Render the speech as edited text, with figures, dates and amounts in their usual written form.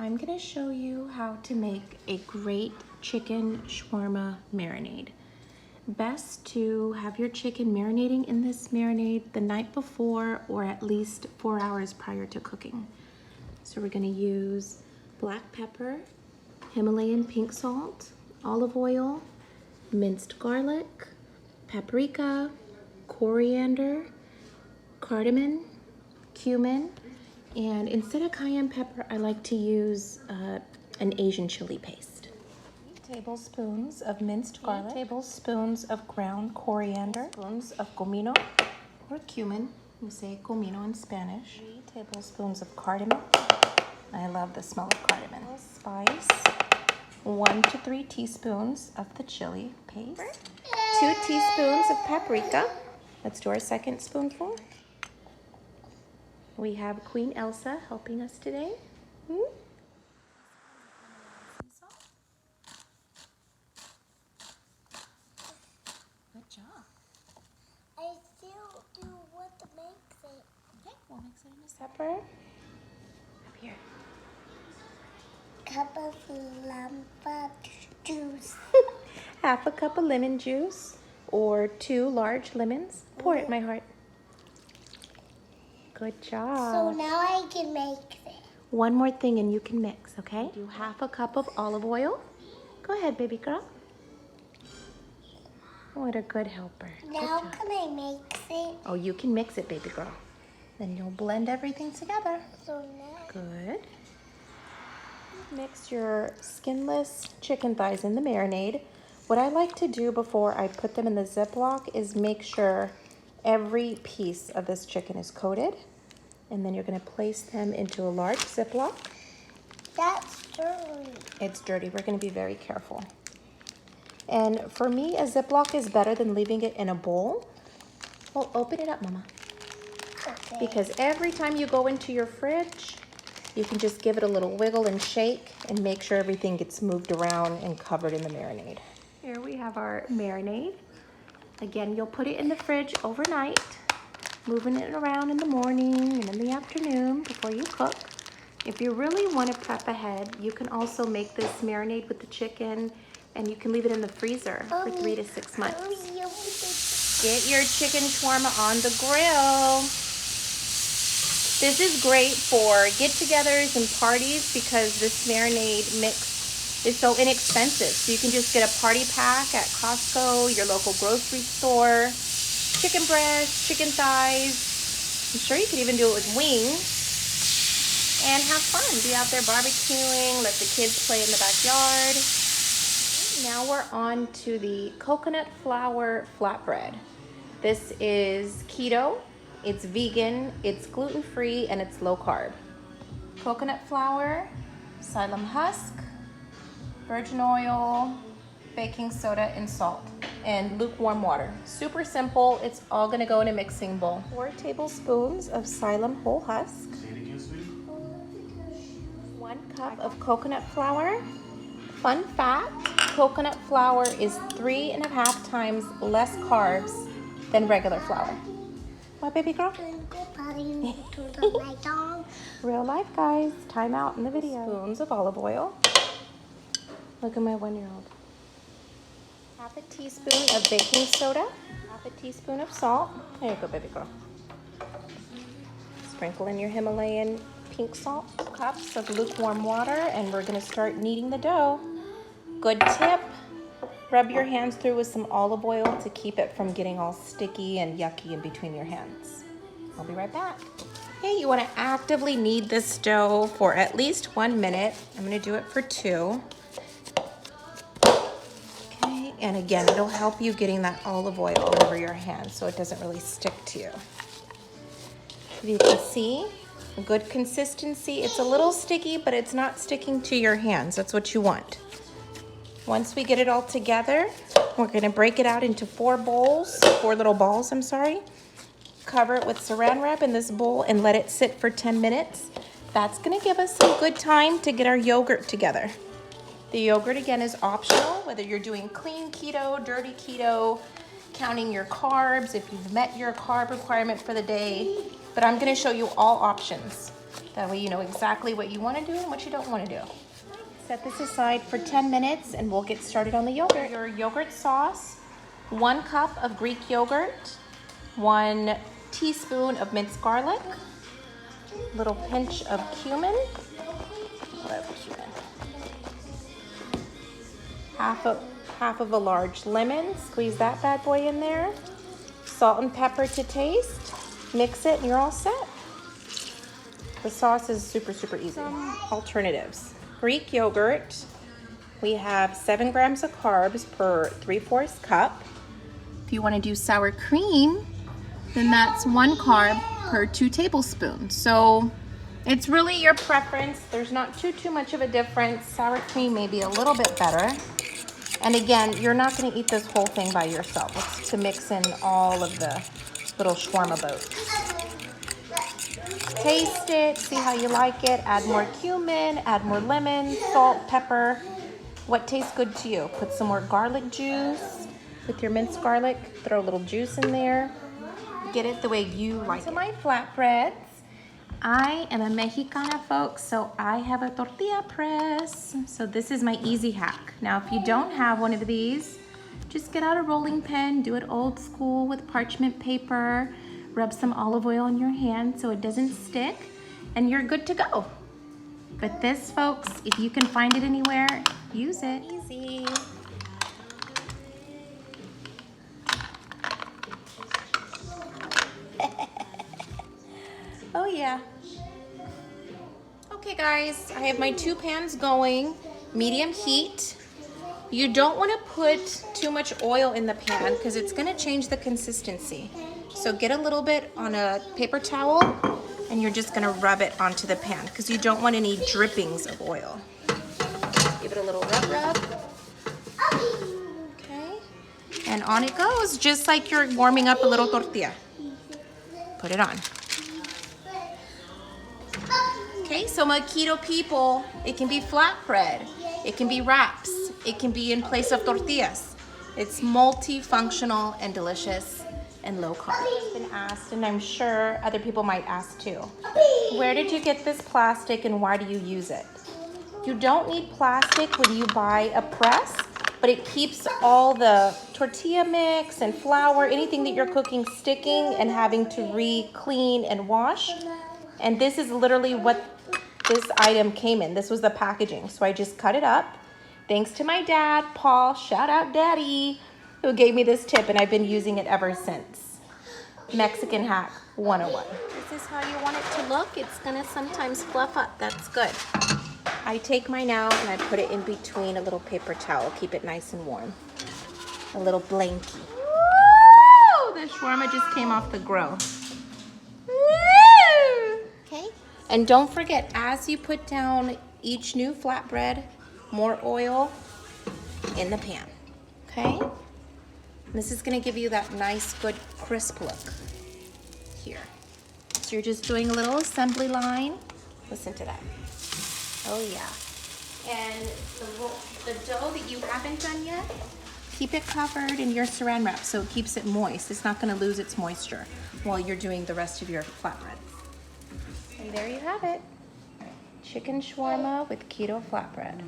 I'm gonna show you how to make a great chicken shawarma marinade. Best to have your chicken marinating in this marinade the night before or at least 4 hours prior to cooking. So we're gonna use black pepper, Himalayan pink salt, olive oil, minced garlic, paprika, coriander, cardamom, cumin, and instead of cayenne pepper, I like to use an Asian chili paste. 3 tablespoons of minced garlic, 3 tablespoons of ground coriander, spoons of Comino or cumin, we say Comino in Spanish, 3 tablespoons of cardamom. I love the smell of cardamom. Spice, 1 to 3 teaspoons of the chili paste, 2 teaspoons of paprika. Let's do our second spoonful. We have Queen Elsa helping us today. Good job. I still do what to mix it. Okay, we'll mix it in a pepper. Up here. Cup of lemon juice. Half a cup of lemon juice or 2 large lemons. Pour it, my heart. Good job. So now I can make it. One more thing and you can mix, okay? Do half a cup of olive oil. Go ahead, baby girl. What a good helper. Now can I mix it? Oh, you can mix it, baby girl. Then you'll blend everything together. So now. Good. Mix your skinless chicken thighs in the marinade. What I like to do before I put them in the Ziploc is make sure every piece of this chicken is coated. And then you're going to place them into a large Ziploc. That's dirty. It's dirty. We're going to be very careful. And for me, a Ziploc is better than leaving it in a bowl. Well, open it up, Mama. Okay. Because every time you go into your fridge, you can just give it a little wiggle and shake and make sure everything gets moved around and covered in the marinade. Here we have our marinade. Again, you'll put it in the fridge overnight, moving it around in the morning and in the afternoon before you cook. If you really want to prep ahead, you can also make this marinade with the chicken and you can leave it in the freezer for 3 to 6 months. Get your chicken shawarma on the grill. This is great for get-togethers and parties because this marinade mix is so inexpensive. So you can just get a party pack at Costco, your local grocery store, chicken breasts, chicken thighs. I'm sure you could even do it with wings and have fun. Be out there barbecuing, let the kids play in the backyard. Now we're on to the coconut flour flatbread. This is keto, it's vegan, it's gluten-free, and it's low carb. Coconut flour, psyllium husk, virgin oil, baking soda, and salt, and lukewarm water. Super simple. It's all gonna go in a mixing bowl. 4 tablespoons of psyllium whole husk. 1 cup of coconut flour. Fun fact, coconut flour is 3.5 times less carbs than regular flour. What, baby girl? Real life, guys. Time out in the video. Spoons of olive oil. Look at my 1-year-old. Half a teaspoon of baking soda. Half a teaspoon of salt. There you go, baby girl. Sprinkle in your Himalayan pink salt. 2 cups of lukewarm water, and we're gonna start kneading the dough. Good tip, rub your hands through with some olive oil to keep it from getting all sticky and yucky in between your hands. I'll be right back. Okay, you wanna actively knead this dough for at least 1 minute. I'm gonna do it for 2. Okay, and again, it'll help you getting that olive oil all over your hands so it doesn't really stick to you. If you can see, a good consistency. It's a little sticky, but it's not sticking to your hands. That's what you want. Once we get it all together, we're gonna break it out into 4 little balls, I'm sorry. Cover it with saran wrap in this bowl and let it sit for 10 minutes. That's gonna give us some good time to get our yogurt together. The yogurt, again, is optional, whether you're doing clean keto, dirty keto, counting your carbs, if you've met your carb requirement for the day. But I'm gonna show you all options. That way you know exactly what you want to do and what you don't want to do. Set this aside for 10 minutes and we'll get started on the yogurt. Your yogurt sauce, 1 cup of Greek yogurt, 1 teaspoon of minced garlic, little pinch of cumin, half of a large lemon, squeeze that bad boy in there, salt and pepper to taste, mix it and you're all set. The sauce is super, super easy. Some alternatives. Greek yogurt, we have 7 grams of carbs per 3/4 cup. If you want to do sour cream, then that's 1 carb per 2 tablespoons. So it's really your preference. There's not too much of a difference. Sour cream may be a little bit better. And again, you're not going to eat this whole thing by yourself. It's to mix in all of the little shawarma boats. Taste it, see how you like it. Add more cumin, add more lemon, salt, pepper. What tastes good to you? Put some more garlic juice with your minced garlic. Throw a little juice in there. Get it the way you like it. To my flatbreads. I am a Mexicana, folks, so I have a tortilla press. So this is my easy hack. Now, if you don't have one of these, just get out a rolling pin, do it old school with parchment paper, rub some olive oil on your hand so it doesn't stick, and you're good to go. But this, folks, if you can find it anywhere, use it. Easy. Oh yeah. Okay guys, I have my 2 pans going, medium heat. You don't want to put too much oil in the pan because it's going to change the consistency. So get a little bit on a paper towel and you're just going to rub it onto the pan because you don't want any drippings of oil. Give it a little rub. Okay. And on it goes, just like you're warming up a little tortilla. Put it on. Okay, so my keto people, it can be flatbread, it can be wraps, it can be in place of tortillas. It's multifunctional and delicious and low carb. I've been asked, and I'm sure other people might ask too, where did you get this plastic and why do you use it? You don't need plastic when you buy a press, but it keeps all the tortilla mix and flour, anything that you're cooking sticking and having to re-clean and wash. And this is literally what this item came in. This was the packaging. So I just cut it up. Thanks to my dad, Paul, shout out Daddy, who gave me this tip and I've been using it ever since. Mexican hack 101. This is how you want it to look. It's gonna sometimes fluff up, that's good. I take mine out and I put it in between a little paper towel, keep it nice and warm. A little blankie. Woo! The shawarma just came off the grill. Okay, and don't forget, as you put down each new flatbread, more oil in the pan, okay? This is gonna give you that nice, good, crisp look here. So you're just doing a little assembly line. Listen to that. Oh yeah. And the dough that you haven't done yet, keep it covered in your saran wrap so it keeps it moist. It's not gonna lose its moisture while you're doing the rest of your flatbread. And there you have it. Chicken shawarma with keto flatbread.